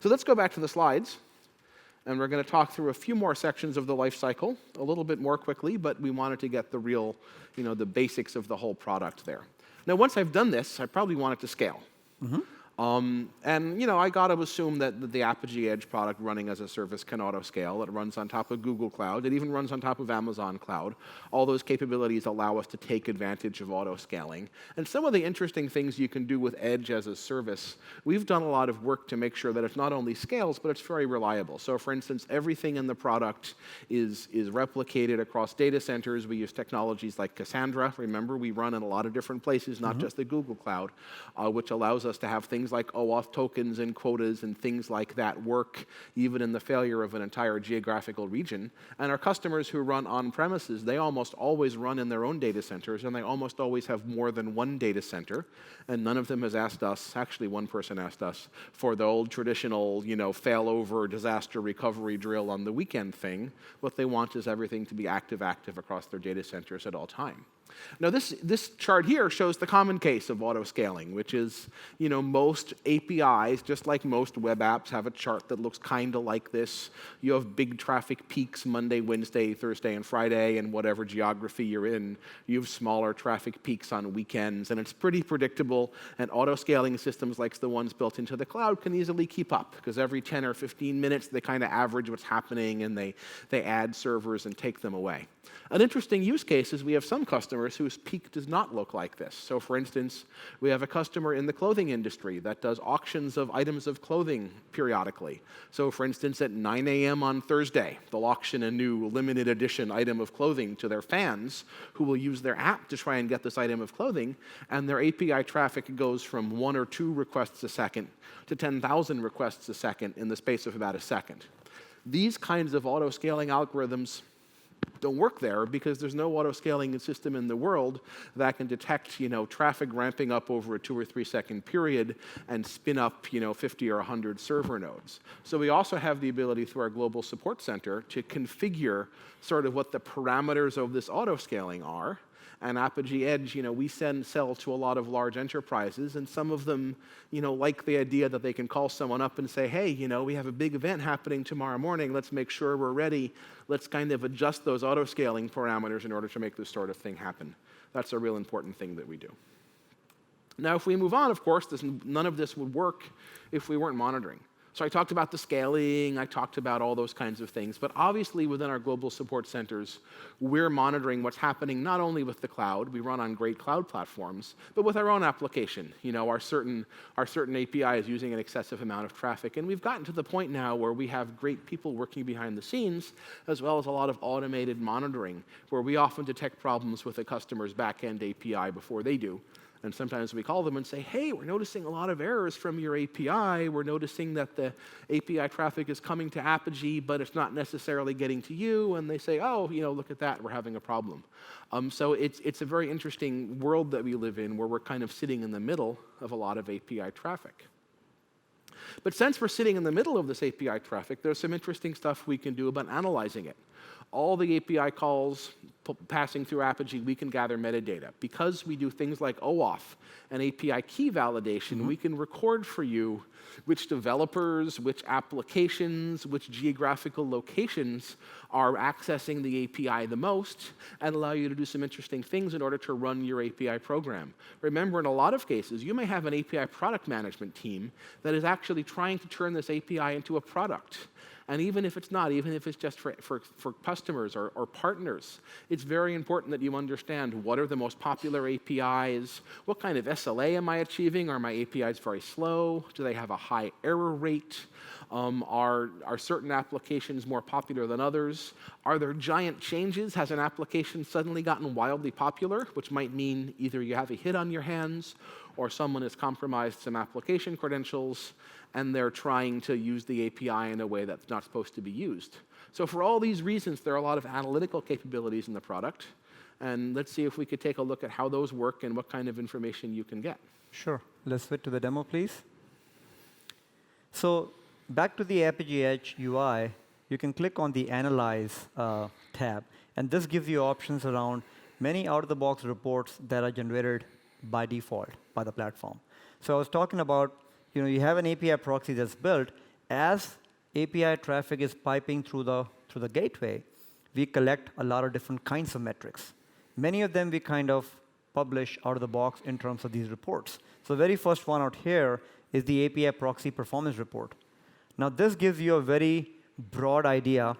So let's go back to the slides, and we're going to talk through a few more sections of the life cycle, a little bit more quickly, but we wanted to get the real, the basics of the whole product there. Now, once I've done this, I probably want it to scale. And I got to assume that the Apigee Edge product running as a service can auto-scale. It runs on top of Google Cloud. It even runs on top of Amazon Cloud. All those capabilities allow us to take advantage of auto-scaling. And some of the interesting things you can do with Edge as a service, we've done a lot of work to make sure that it not only scales, but it's very reliable. So for instance, everything in the product is replicated across data centers. We use technologies like Cassandra. Remember, we run in a lot of different places, not just the Google Cloud, which allows us to have things like OAuth tokens and quotas and things like that work even in the failure of an entire geographical region. And our customers who run on-premises, they almost always run in their own data centers, and they almost always have more than one data center. And none of them has asked us, actually one person asked us, for the old traditional, failover disaster recovery drill on the weekend thing. What they want is everything to be active across their data centers at all time. Now, this chart here shows the common case of auto-scaling, which is, most APIs, just like most web apps, have a chart that looks kind of like this. You have big traffic peaks Monday, Wednesday, Thursday, and Friday, and whatever geography you're in. You have smaller traffic peaks on weekends, and it's pretty predictable. And auto-scaling systems like the ones built into the cloud can easily keep up, because every 10 or 15 minutes, they kind of average what's happening, and they add servers and take them away. An interesting use case is we have some customers whose peak does not look like this. So for instance, we have a customer in the clothing industry that does auctions of items of clothing periodically. So for instance, at 9 a.m. on Thursday, they'll auction a new limited edition item of clothing to their fans who will use their app to try and get this item of clothing, and their API traffic goes from 1 or 2 requests a second to 10,000 requests a second in the space of about a second. These kinds of auto-scaling algorithms don't work there because there's no auto-scaling system in the world that can detect, traffic ramping up over a 2 or 3 second period and spin up, 50 or 100 server nodes. So we also have the ability through our global support center to configure sort of what the parameters of this auto-scaling are. And Apigee Edge, we sell to a lot of large enterprises, and some of them, like the idea that they can call someone up and say, hey, we have a big event happening tomorrow morning, let's make sure we're ready, let's kind of adjust those auto-scaling parameters in order to make this sort of thing happen. That's a real important thing that we do. Now, if we move on, of course, none of this would work if we weren't monitoring. So I talked about the scaling, I talked about all those kinds of things, but obviously within our global support centers, we're monitoring what's happening not only with the cloud, we run on great cloud platforms, but with our own application. Our certain API is using an excessive amount of traffic, and we've gotten to the point now where we have great people working behind the scenes, as well as a lot of automated monitoring, where we often detect problems with a customer's back-end API before they do. And sometimes we call them and say, hey, we're noticing a lot of errors from your API. We're noticing that the API traffic is coming to Apigee, but it's not necessarily getting to you. And they say, oh, look at that, we're having a problem. So it's a very interesting world that we live in where we're kind of sitting in the middle of a lot of API traffic. But since we're sitting in the middle of this API traffic, there's some interesting stuff we can do about analyzing it. All the API calls passing through Apigee, we can gather metadata. Because we do things like OAuth and API key validation, we can record for you which developers, which applications, which geographical locations are accessing the API the most, and allow you to do some interesting things in order to run your API program. Remember, in a lot of cases, you may have an API product management team that is actually trying to turn this API into a product. And even if it's not, even if it's just for customers or partners, it's very important that you understand what are the most popular APIs, what kind of SLA am I achieving, are my APIs very slow, do they have a high error rate, are certain applications more popular than others, are there giant changes, has an application suddenly gotten wildly popular, which might mean either you have a hit on your hands or someone has compromised some application credentials, and they're trying to use the API in a way that's not supposed to be used. So for all these reasons, there are a lot of analytical capabilities in the product, and let's see if we could take a look at how those work and what kind of information you can get.
Sure. Let's switch to the demo, please. So back to the Apigee Edge UI, you can click on the Analyze tab, and this gives you options around many out-of-the-box reports that are generated by default by the platform. So I was talking about, you have an API proxy that's built. As API traffic is piping through the gateway, we collect a lot of different kinds of metrics. Many of them we kind of publish out of the box in terms of these reports. So the very first one out here is the API proxy performance report. Now, this gives you a very broad idea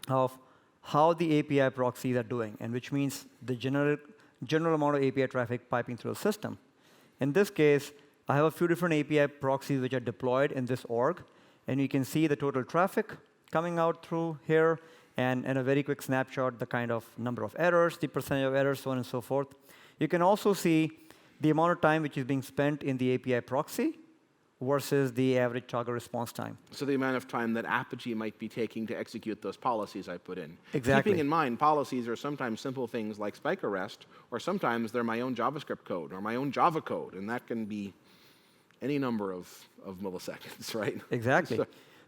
of how the API proxies are doing, and which means the general amount of API traffic piping through the system. In this case, I have a few different API proxies which are deployed in this org, and you can see the total traffic coming out through here, and in a very quick snapshot, the kind of number of errors, the percentage of errors, so on and so forth. You can also see the amount of time which is being spent in the API proxy versus the average toggle response time.
So the amount of time that Apigee might be taking to execute those policies I put in.
Exactly.
Keeping in mind, policies are sometimes simple things like spike arrest, or sometimes they're my own JavaScript code or my own Java code, and that can be any number of milliseconds, right?
Exactly.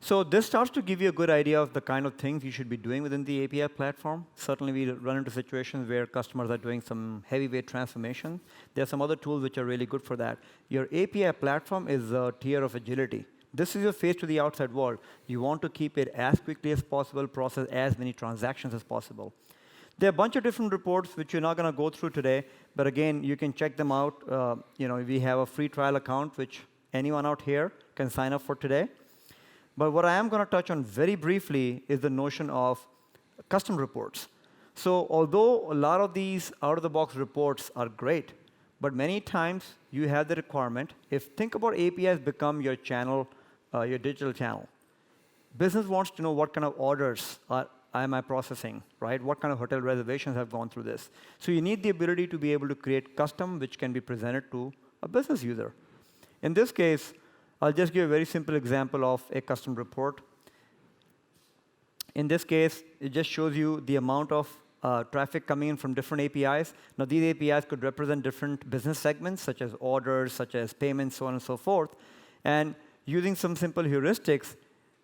So this starts to give you a good idea of the kind of things you should be doing within the API platform. Certainly, we run into situations where customers are doing some heavyweight transformation. There are some other tools which are really good for that. Your API platform is a tier of agility. This is your face to the outside world. You want to keep it as quickly as possible, process as many transactions as possible. There are a bunch of different reports which you're not going to go through today, but again, you can check them out. We have a free trial account which anyone out here can sign up for today. But what I am going to touch on very briefly is the notion of custom reports. So although a lot of these out-of-the-box reports are great, but many times you have the requirement, think about APIs become your channel, your digital channel. Business wants to know what kind of orders am I processing, right? What kind of hotel reservations have gone through this? So you need the ability to be able to create custom, which can be presented to a business user. In this case, I'll just give a very simple example of a custom report. In this case, it just shows you the amount of traffic coming in from different APIs. Now, these APIs could represent different business segments, such as orders, such as payments, so on and so forth. And using some simple heuristics,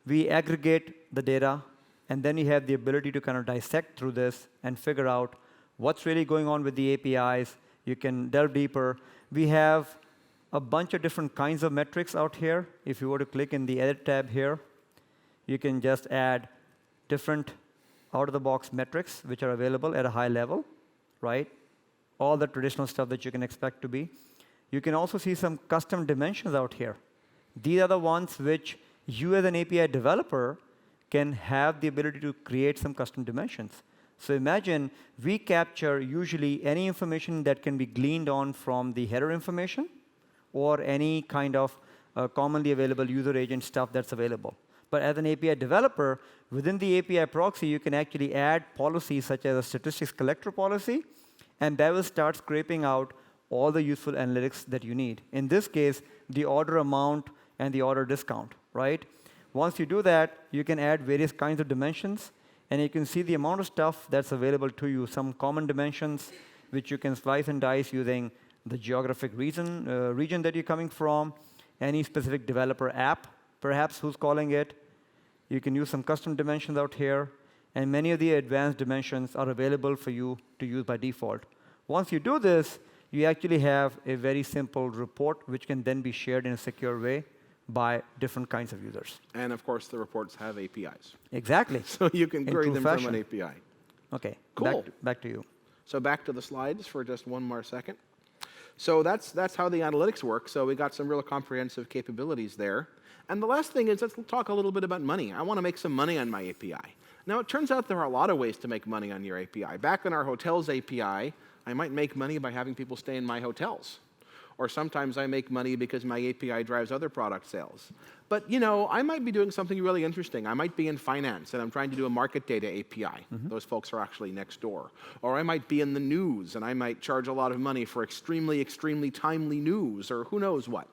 we aggregate the data, and then you have the ability to kind of dissect through this and figure out what's really going on with the APIs. You can delve deeper. We have a bunch of different kinds of metrics out here. If you were to click in the Edit tab here, you can just add different out-of-the-box metrics which are available at a high level, right? All the traditional stuff that you can expect to be. You can also see some custom dimensions out here. These are the ones which you as an API developer can have the ability to create some custom dimensions. So imagine we capture usually any information that can be gleaned on from the header information or any kind of commonly available user agent stuff that's available. But as an API developer, within the API proxy, you can actually add policies such as a statistics collector policy, and that will start scraping out all the useful analytics that you need. In this case, the order amount and the order discount, right? Once you do that, you can add various kinds of dimensions, and you can see the amount of stuff that's available to you, some common dimensions which you can slice and dice using the geographic region that you're coming from, any specific developer app, perhaps who's calling it. You can use some custom dimensions out here, and many of the advanced dimensions are available for you to use by default. Once you do this, you actually have a very simple report which can then be shared in a secure way by different kinds of users.
And of course, the reports have APIs.
Exactly.
So you can query them
fashion.
from an API.
OK,
Cool.
Back to you.
So back to the slides for just one more second. So that's how the analytics work. So we got some real comprehensive capabilities there. And the last thing is, let's talk a little bit about money. I want to make some money on my API. Now, it turns out there are a lot of ways to make money on your API. Back in our hotels API, I might make money by having people stay in my hotels. Or sometimes I make money because my API drives other product sales. But I might be doing something really interesting. I might be in finance, and I'm trying to do a market data API. Those folks are actually next door. Or I might be in the news, and I might charge a lot of money for extremely, extremely timely news, or who knows what.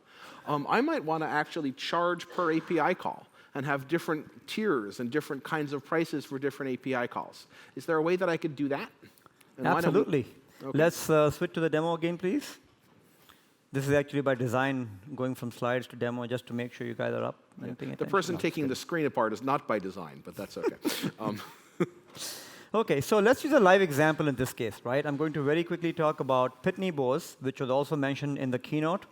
I might want to actually charge per API call and have different tiers and different kinds of prices for different API calls. Is there a way that I could do that? And
Absolutely.
Okay.
Let's switch to the demo again, please. This is actually by design, going from slides to demo, just to make sure you guys are up.
The person taking the screen apart is not by design, but that's OK.
OK, so let's use a live example in this case, right? I'm going to very quickly talk about Pitney Bowes, which was also mentioned in the keynote.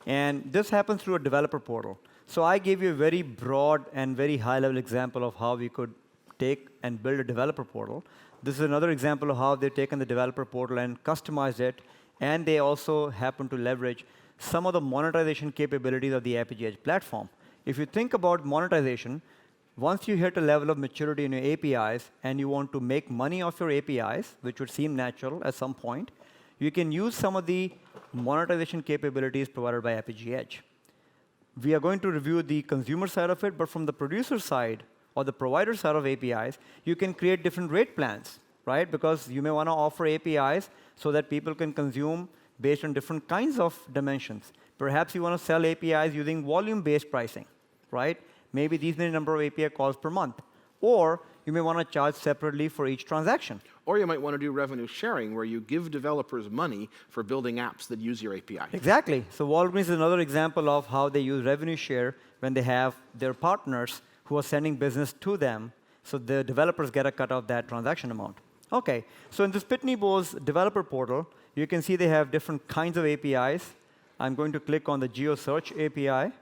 And this happens through a developer portal. So I gave you a very broad and very high-level example of how we could take and build a developer portal. This is another example of how they've taken the developer portal and customized it And they also happen to leverage some of the monetization capabilities of the Apigee Edge platform. If you think about monetization, once you hit a level of maturity in your APIs and you want to make money off your APIs, which would seem natural at some point, you can use some of the monetization capabilities provided by Apigee Edge. We are going to review the consumer side of it, but from the producer side or the provider side of APIs, you can create different rate plans, right? Because you may want to offer APIs so that people can consume based on different kinds of dimensions. Perhaps you want to sell APIs using volume-based pricing, right? Maybe these many number of API calls per month. Or you may want to charge separately for each transaction.
Or you might want to do revenue sharing, where you give developers money for building apps that use your API.
Exactly. So Walgreens is another example of how they use revenue share when they have their partners who are sending business to them, so the developers get a cut of that transaction amount. OK, so in this Pitney Bowes developer portal, you can see they have different kinds of APIs. I'm going to click on the GeoSearch API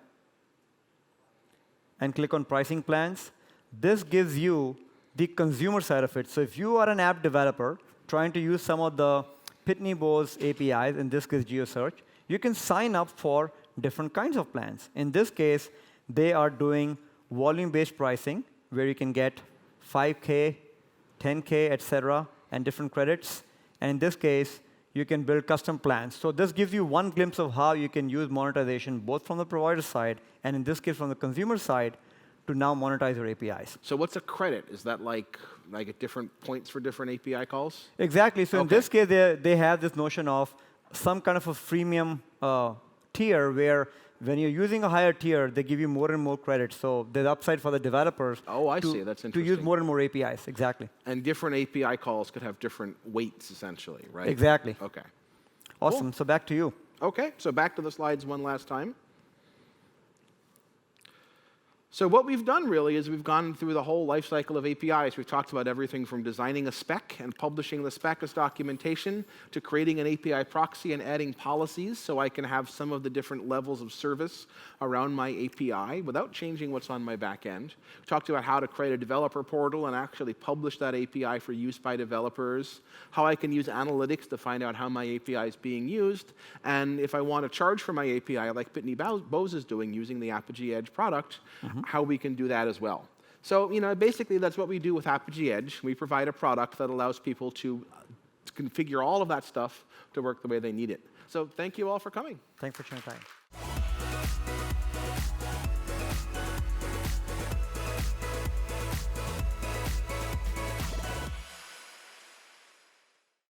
and click on pricing plans. This gives you the consumer side of it. So if you are an app developer trying to use some of the Pitney Bowes APIs, in this case GeoSearch, you can sign up for different kinds of plans. In this case, they are doing volume-based pricing, where you can get 5K, 10K, et cetera, and different credits. And in this case, you can build custom plans. So this gives you one glimpse of how you can use monetization, both from the provider side and in this case from the consumer side, to now monetize your APIs.
So what's a credit? Is that like at different points for different API calls?
Exactly. So in this case, they have this notion of some kind of a freemium tier where when you're using a higher tier, they give you more and more credits. So there's upside for the developers
see. That's interesting.
To use more and more APIs. Exactly.
And different API calls could have different weights, essentially, right?
Exactly.
OK.
Awesome.
Cool.
So back to you.
OK, so back to the slides one last time. So what we've done really is we've gone through the whole life cycle of APIs. We've talked about everything from designing a spec and publishing the spec as documentation to creating an API proxy and adding policies so I can have some of the different levels of service around my API without changing what's on my back end. We talked about how to create a developer portal and actually publish that API for use by developers, how I can use analytics to find out how my API is being used, and if I want to charge for my API like Pitney Bowes is doing using the Apigee Edge product, how we can do that as well. So, basically that's what we do with Apigee Edge. We provide a product that allows people to configure all of that stuff to work the way they need it. So thank you all for coming.
Thanks for sharing time.